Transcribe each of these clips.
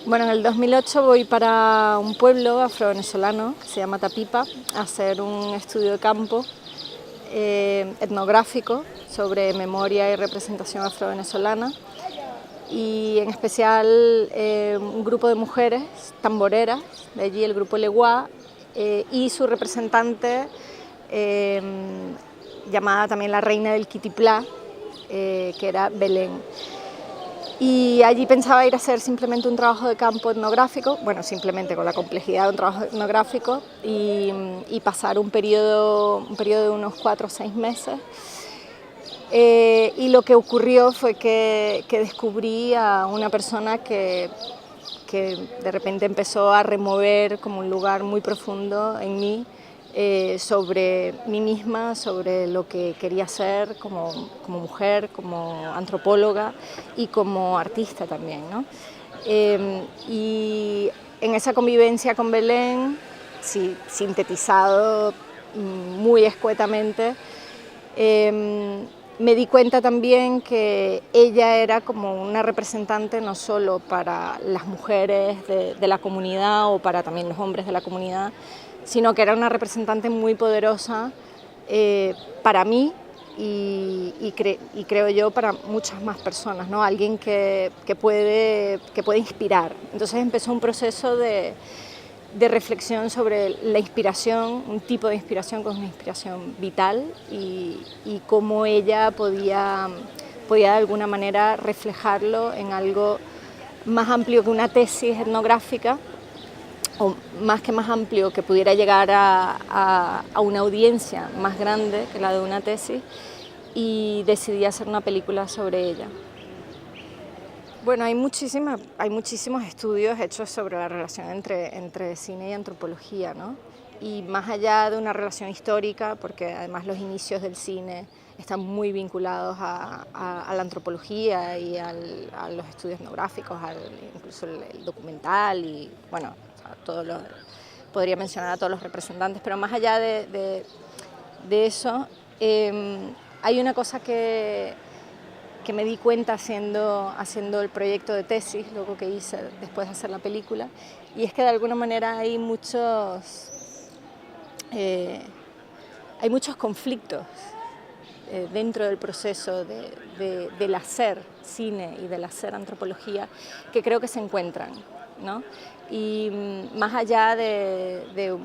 Bueno, en el 2008 voy para un pueblo afro-venezolano que se llama Tapipa a hacer un estudio de campo etnográfico sobre memoria y representación afro-venezolana, y en especial un grupo de mujeres tamboreras, de allí el grupo Leguá, y su representante llamada también la reina del Quitiplá, que era Belén. Y allí pensaba ir a hacer simplemente un trabajo de campo etnográfico, bueno, simplemente con la complejidad de un trabajo etnográfico, y pasar un periodo de unos 4 o 6 meses. Y lo que ocurrió fue que descubrí a una persona que de repente empezó a remover como un lugar muy profundo en mí, sobre mí misma, sobre lo que quería ser como mujer, como antropóloga y como artista también, ¿no? Y en esa convivencia con Belén, sí, sintetizado muy escuetamente, me di cuenta también que ella era como una representante no solo para las mujeres de la comunidad o para también los hombres de la comunidad, sino que era una representante muy poderosa para mí y creo yo para muchas más personas, ¿no? Alguien que puede inspirar. Entonces empezó un proceso de reflexión sobre la inspiración, un tipo de inspiración que es una inspiración vital, y cómo ella podía de alguna manera reflejarlo en algo más amplio que una tesis etnográfica, o más amplio, que pudiera llegar a una audiencia más grande que la de una tesis, y decidí hacer una película sobre ella. Bueno, hay muchísimos estudios hechos sobre la relación entre cine y antropología, ¿no? Y más allá de una relación histórica, porque además los inicios del cine están muy vinculados a la antropología y a los estudios etnográficos, incluso el documental, y bueno, podría mencionar a todos los representantes, pero más allá de eso, hay una cosa que me di cuenta haciendo el proyecto de tesis, luego que hice después de hacer la película, y es que de alguna manera hay muchos conflictos dentro del proceso del hacer cine y del hacer antropología, que creo que se encuentran, ¿no? Y más allá de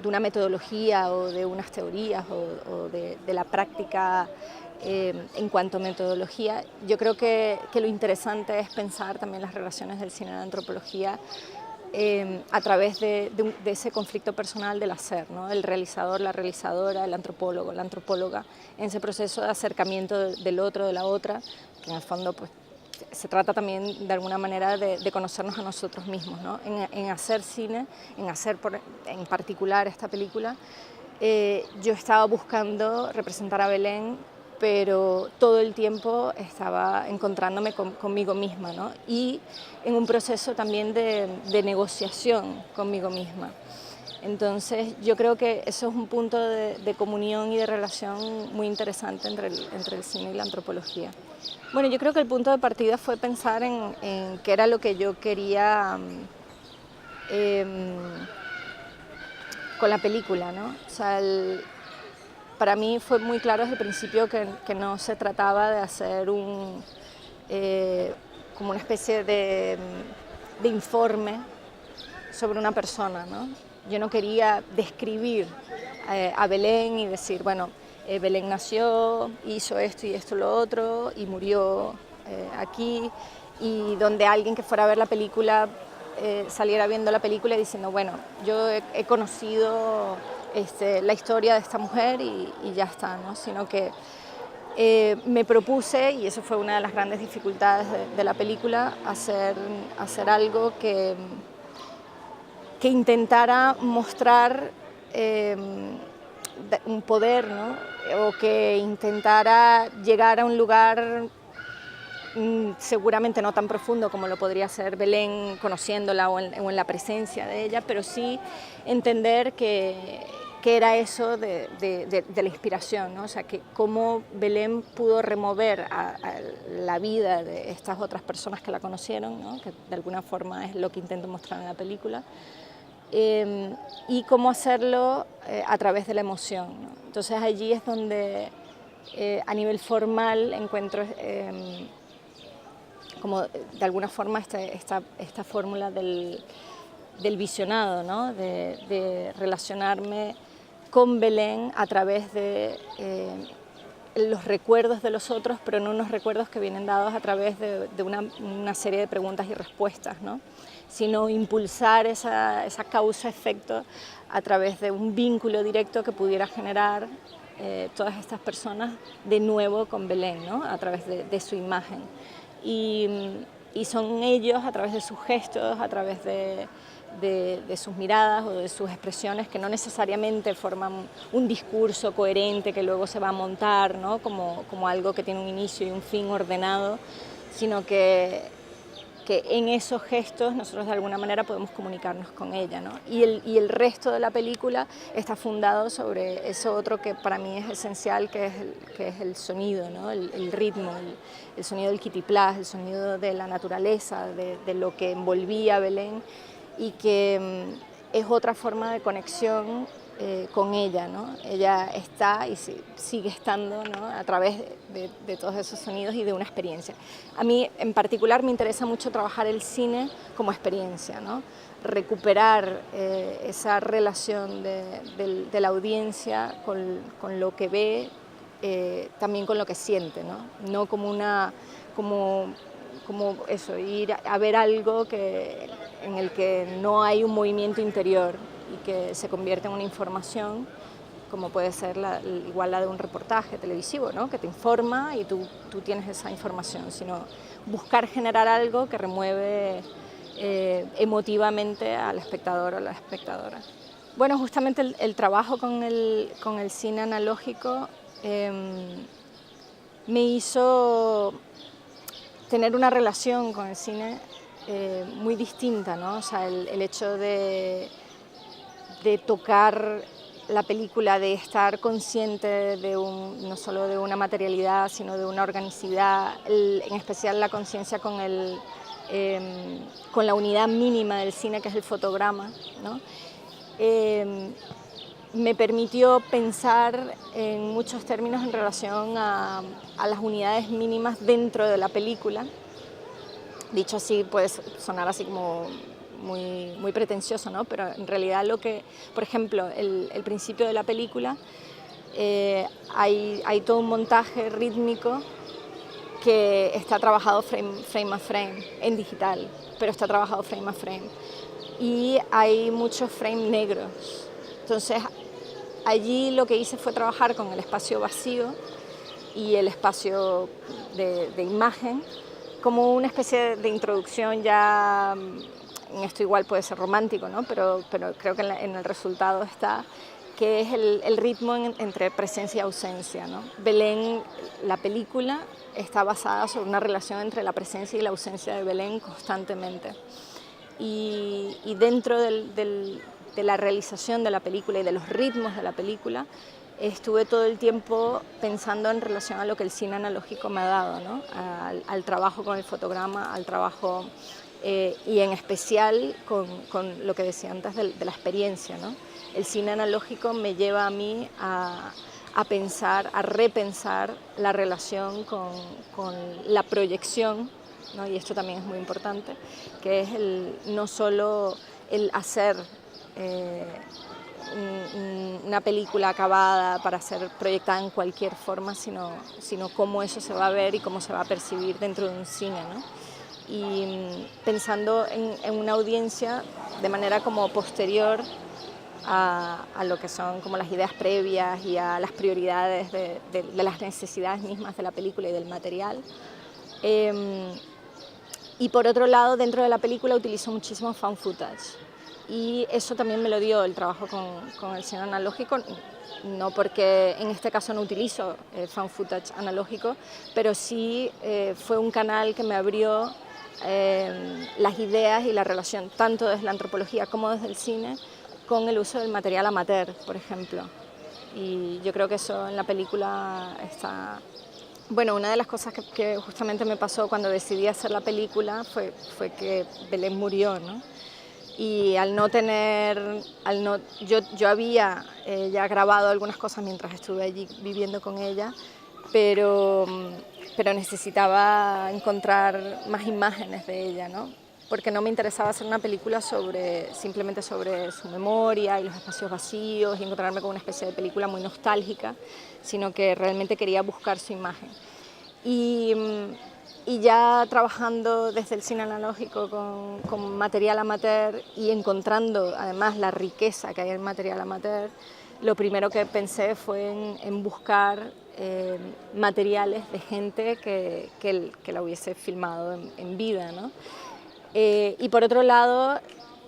una metodología o de unas teorías o de la práctica en cuanto a metodología, yo creo que lo interesante es pensar también las relaciones del cine y la antropología a través de ese conflicto personal del hacer, ¿no? El realizador, la realizadora, el antropólogo, la antropóloga, en ese proceso de acercamiento del otro, de la otra, que en el fondo pues, se trata también de alguna manera de conocernos a nosotros mismos, ¿no? En hacer cine, en hacer en particular esta película, yo estaba buscando representar a Belén, pero todo el tiempo estaba encontrándome conmigo misma, ¿no? Y en un proceso también de negociación conmigo misma. Entonces yo creo que eso es un punto de comunión y de relación muy interesante entre el cine y la antropología. Bueno, yo creo que el punto de partida fue pensar en qué era lo que yo quería con la película, ¿no? O sea, para mí fue muy claro desde el principio que no se trataba de hacer como una especie de informe sobre una persona, ¿no? Yo no quería describir a Belén y decir, bueno, Belén nació, hizo esto y esto lo otro y murió aquí, y donde alguien que fuera a ver la película saliera viendo la película y diciendo, bueno, yo he conocido la historia de esta mujer y ya está, ¿no? Sino que me propuse, y eso fue una de las grandes dificultades de la película, hacer algo que intentara mostrar un poder, ¿no? O que intentara llegar a un lugar seguramente no tan profundo como lo podría ser Belén conociéndola o en la presencia de ella, pero sí entender que qué era eso de la inspiración, ¿no? O sea, que cómo Belén pudo remover a la vida de estas otras personas que la conocieron, ¿no? Que de alguna forma es lo que intento mostrar en la película, y cómo hacerlo a través de la emoción, ¿no? Entonces allí es donde a nivel formal encuentro como de alguna forma esta fórmula del visionado, ¿no? De relacionarme con Belén a través de los recuerdos de los otros, pero no unos recuerdos que vienen dados a través de una serie de preguntas y respuestas, ¿no? Sino impulsar esa causa-efecto a través de un vínculo directo que pudiera generar todas estas personas de nuevo con Belén, ¿no? A través de su imagen. Y son ellos, a través de sus gestos, a través de sus miradas o de sus expresiones, que no necesariamente forman un discurso coherente que luego se va a montar, ¿no? como algo que tiene un inicio y un fin ordenado, sino que en esos gestos nosotros de alguna manera podemos comunicarnos con ella, ¿no? Y el resto de la película está fundado sobre eso otro que para mí es esencial, que es el sonido, ¿no? El ritmo, el sonido del kitiplás, el sonido de la naturaleza, de lo que envolvía a Belén, y que es otra forma de conexión con ella, ¿no? Ella está y sigue estando, ¿no? A través de todos esos sonidos y de una experiencia. A mí en particular me interesa mucho trabajar el cine como experiencia, ¿no? Recuperar esa relación de la audiencia con lo que ve, también con lo que siente, ¿no? No como eso, ir a ver algo en el que no hay un movimiento interior y que se convierte en una información, como puede ser igual la de un reportaje televisivo, ¿no? Que te informa y tú tienes esa información, sino buscar generar algo que remueve emotivamente al espectador o a la espectadora. Bueno, justamente el trabajo con el cine analógico me hizo tener una relación con el cine muy distinta, ¿no? O sea, el hecho de tocar la película, de estar consciente no solo de una materialidad, sino de una organicidad, en especial la conciencia con la unidad mínima del cine, que es el fotograma, ¿no? Me permitió pensar en muchos términos en relación a las unidades mínimas dentro de la película. Dicho así, puede sonar así como muy pretencioso, ¿no? Pero en realidad por ejemplo, el principio de la película, hay todo un montaje rítmico que está trabajado frame a frame, en digital, pero está trabajado frame a frame. Y hay muchos frames negros. Entonces, allí lo que hice fue trabajar con el espacio vacío y el espacio de imagen como una especie de introducción ya. Esto igual puede ser romántico, ¿no? pero creo que en el resultado está, que es el ritmo entre presencia y ausencia, ¿no? Belén, la película, está basada sobre una relación entre la presencia y la ausencia de Belén constantemente. Y dentro de la realización de la película y de los ritmos de la película, estuve todo el tiempo pensando en relación a lo que el cine analógico me ha dado, ¿no? Al trabajo con el fotograma, al trabajo y en especial con lo que decía antes de la experiencia, ¿no? El cine analógico me lleva a mí a pensar, a repensar la relación con la proyección, ¿no? Y esto también es muy importante, que es no solo el hacer una película acabada para ser proyectada en cualquier forma, sino cómo eso se va a ver y cómo se va a percibir dentro de un cine, ¿no? Y pensando en una audiencia de manera como posterior a lo que son como las ideas previas y a las prioridades de las necesidades mismas de la película y del material. Y por otro lado, dentro de la película utilizo muchísimo found footage. Y eso también me lo dio el trabajo con el cine analógico, no porque en este caso no utilizo found footage analógico, pero sí fue un canal que me abrió las ideas y la relación, tanto desde la antropología como desde el cine, con el uso del material amateur, por ejemplo. Y yo creo que eso en la película está... Bueno, una de las cosas que justamente me pasó cuando decidí hacer la película fue que Belén murió, ¿no? Y al no tener, yo había ya grabado algunas cosas mientras estuve allí viviendo con ella, pero necesitaba encontrar más imágenes de ella, ¿no? Porque no me interesaba hacer una película simplemente sobre su memoria y los espacios vacíos y encontrarme con una especie de película muy nostálgica, sino que realmente quería buscar su imagen. Y ya trabajando desde el cine analógico con material amateur y encontrando además la riqueza que hay en material amateur, lo primero que pensé fue en buscar materiales de gente que la hubiese filmado en vida, ¿no? Y por otro lado,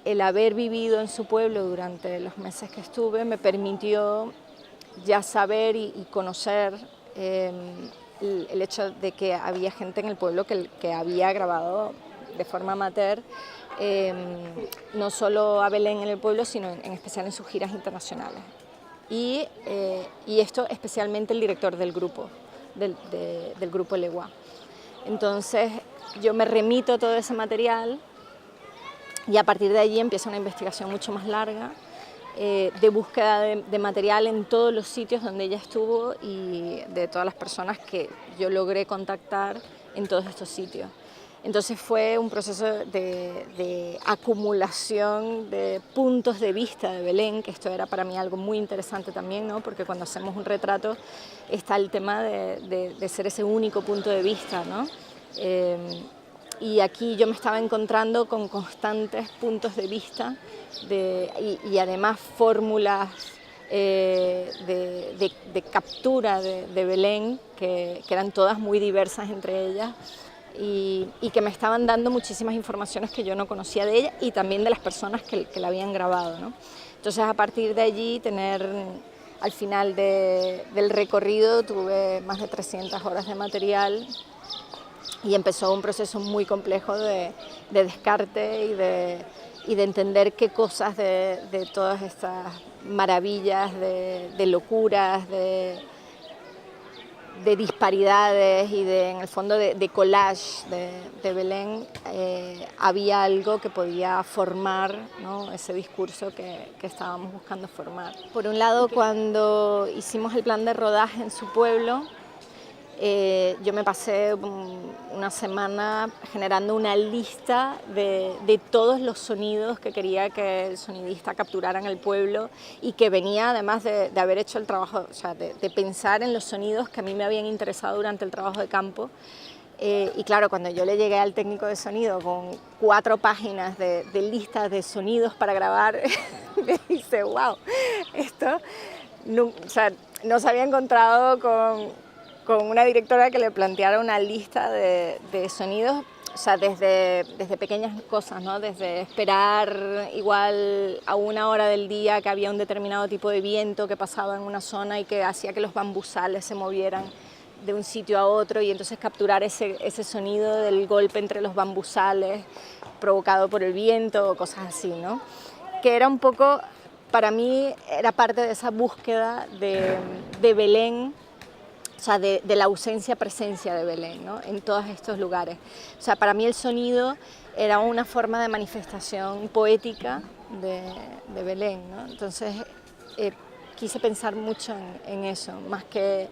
el haber vivido en su pueblo durante los meses que estuve me permitió ya saber y conocer el hecho de que había gente en el pueblo que había grabado de forma amateur, no solo a Belén en el pueblo, sino en especial en sus giras internacionales. Y esto especialmente el director del grupo, del grupo Legua. Entonces yo me remito a todo ese material y a partir de allí empieza una investigación mucho más larga de búsqueda de material en todos los sitios donde ella estuvo y de todas las personas que yo logré contactar en todos estos sitios. Entonces fue un proceso de acumulación de puntos de vista de Belén, que esto era para mí algo muy interesante también, ¿no? Porque cuando hacemos un retrato está el tema de ser ese único punto de vista, ¿no? Y aquí yo me estaba encontrando con constantes puntos de vista y además fórmulas de captura de Belén, que eran todas muy diversas entre ellas y que me estaban dando muchísimas informaciones que yo no conocía de ella y también de las personas que la habían grabado, ¿no? Entonces a partir de allí al final del recorrido tuve más de 300 horas de material y empezó un proceso muy complejo de descarte y de entender qué cosas de todas estas maravillas, de locuras, de disparidades y en el fondo de collage de Belén, había algo que podía formar, ¿no? Ese discurso que estábamos buscando formar. Por un lado, cuando hicimos el plan de rodaje en su pueblo, yo me pasé una semana generando una lista de todos los sonidos que quería que el sonidista capturara en el pueblo y que venía además de haber hecho el trabajo, o sea, de pensar en los sonidos que a mí me habían interesado durante el trabajo de campo. Y claro, cuando yo le llegué al técnico de sonido con 4 páginas de listas de sonidos para grabar, me dice, wow, esto no, o sea, no se había encontrado con una directora que le planteara una lista de sonidos, o sea, desde pequeñas cosas, ¿no? Desde esperar igual a una hora del día que había un determinado tipo de viento que pasaba en una zona y que hacía que los bambusales se movieran de un sitio a otro y entonces capturar ese sonido del golpe entre los bambusales provocado por el viento o cosas así, ¿no? Que era un poco, para mí, era parte de esa búsqueda de Belén, o sea, de la ausencia-presencia de Belén, ¿no? En todos estos lugares. O sea, para mí el sonido era una forma de manifestación poética de Belén, ¿no? Entonces quise pensar mucho en eso, más que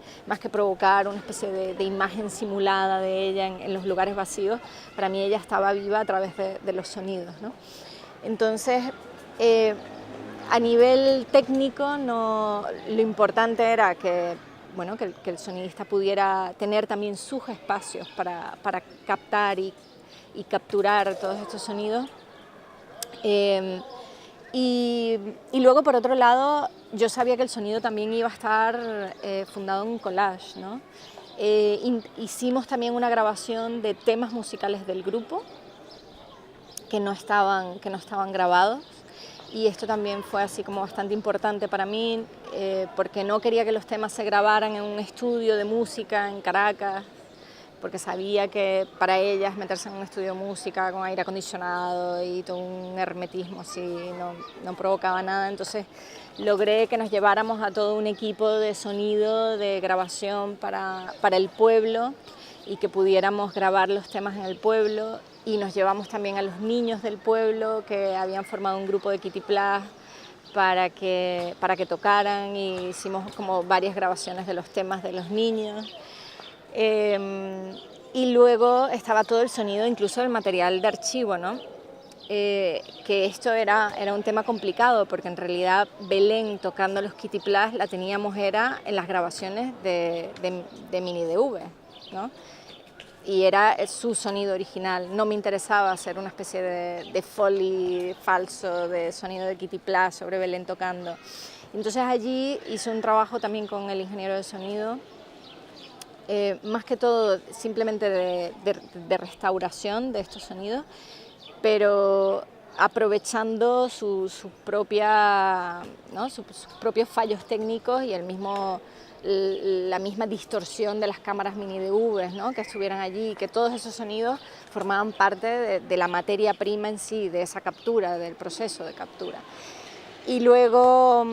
provocar una especie de imagen simulada de ella en los lugares vacíos. Para mí ella estaba viva a través de los sonidos, ¿no? Entonces, a nivel técnico, lo importante era que el sonidista pudiera tener también sus espacios para captar y capturar todos estos sonidos. Y luego, por otro lado, yo sabía que el sonido también iba a estar fundado en un collage, ¿no? Hicimos también una grabación de temas musicales del grupo que no estaban grabados. Y esto también fue así como bastante importante para mí, porque no quería que los temas se grabaran en un estudio de música en Caracas, porque sabía que para ellas meterse en un estudio de música con aire acondicionado y todo un hermetismo así no provocaba nada. Entonces logré que nos lleváramos a todo un equipo de sonido, de grabación para el pueblo, y que pudiéramos grabar los temas en el pueblo, y nos llevamos también a los niños del pueblo que habían formado un grupo de Kitty Plas para que tocaran, y hicimos como varias grabaciones de los temas de los niños. Y luego estaba todo el sonido, incluso el material de archivo, ¿no? Que esto era un tema complicado, porque en realidad Belén tocando los Kitty Plas la teníamos era en las grabaciones de Mini DV, ¿no? Y era su sonido original. No me interesaba hacer una especie de foley falso de sonido de Kitty Plas sobre Belén tocando. Entonces allí hice un trabajo también con el ingeniero de sonido, más que todo simplemente de restauración de estos sonidos, pero aprovechando sus propios fallos técnicos y la misma distorsión de las cámaras mini DV, ¿no? Que estuvieran allí, que todos esos sonidos formaban parte de la materia prima en sí, de esa captura, del proceso de captura. Y luego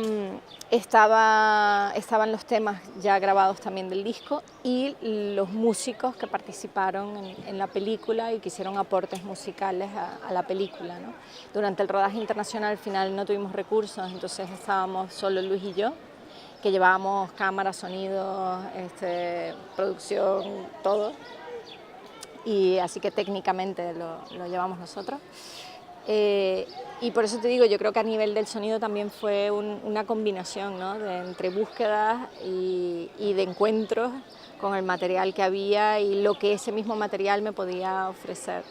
estaban los temas ya grabados también del disco, y los músicos que participaron en la película y que hicieron aportes musicales a la película, ¿no? Durante el rodaje internacional al final no tuvimos recursos, entonces estábamos solo Luis y yo, que llevábamos cámara, sonido, producción, todo, y así que técnicamente lo llevamos nosotros. Y por eso te digo, yo creo que a nivel del sonido también fue una combinación, ¿no? Entre búsquedas y de encuentros con el material que había y lo que ese mismo material me podía ofrecer.